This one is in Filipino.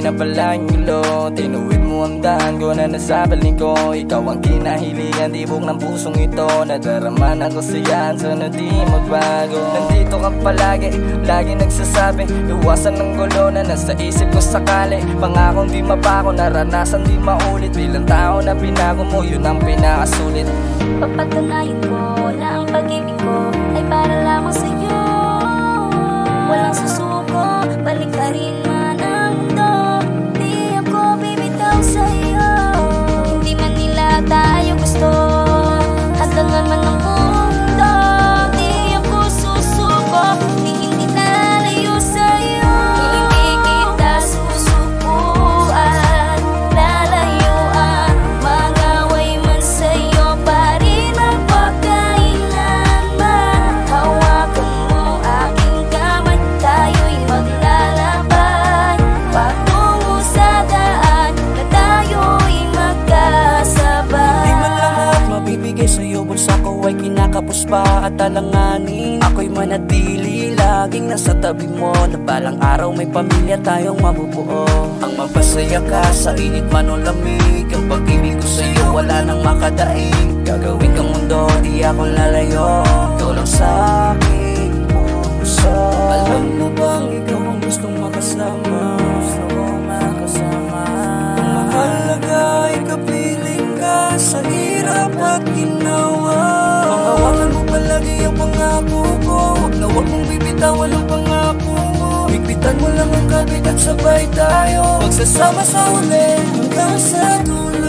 na pala yung gulo. Tinuwid mo ang daan ko na nasa baling ko. Ikaw ang kinahiligan, tibok ng pusong ito. Nadarama ng kasiyahan, sana di magbago. Nandito ka palagi, lagi nagsasabi, iwasan ng gulo na nasa isip ko sakali. Pangakong di mapako, naranasan di maulit. Bilang tao na binago mo, yun ang pinakasulit. Papatunayan ko na ang pag-ibig ko ay para lamang sa'yo. Walang susuko, balik ka rin man ang mundo. Di ako bibitaw sa'yo. Hindi man nila tayo gusto, hadangan man ang mundo. Di ako susuko, di hindi nalayo sa'yo. Hindi kita susukuan, lalayuan, magaway man sa'yo pa rin magpakailanman. Hawakan mo aking kamay, tayo'y maglalakad patungo sa daan na tayo'y magkasabay. Di man lahat mabibigay sa'yo, bulsa ko ay kinakapos pa at alanganin. Ako'y manatili, laging nasa tabi mo, na balang araw may pamilya tayong mabubuo. Ang mapasaya ka sa init man o lamig, ang pag-ibig ko sa'yo wala nang makadaig. Gagawin kang mundo, di ako lalayo, ikaw lang sa aking puso. Alam mo bang ikaw ang gustong makasama? Gusto kong makasama. Ang mahalaga ay kapiling ka sa hirap at ginawa. Panghawakan mo palagi ang pangako ko, huwag na huwag mong bibitawan ang pangako mo. Bigbitan mo lang ang kabit at sabay tayo magsasama sa huli hanggang sa dulo.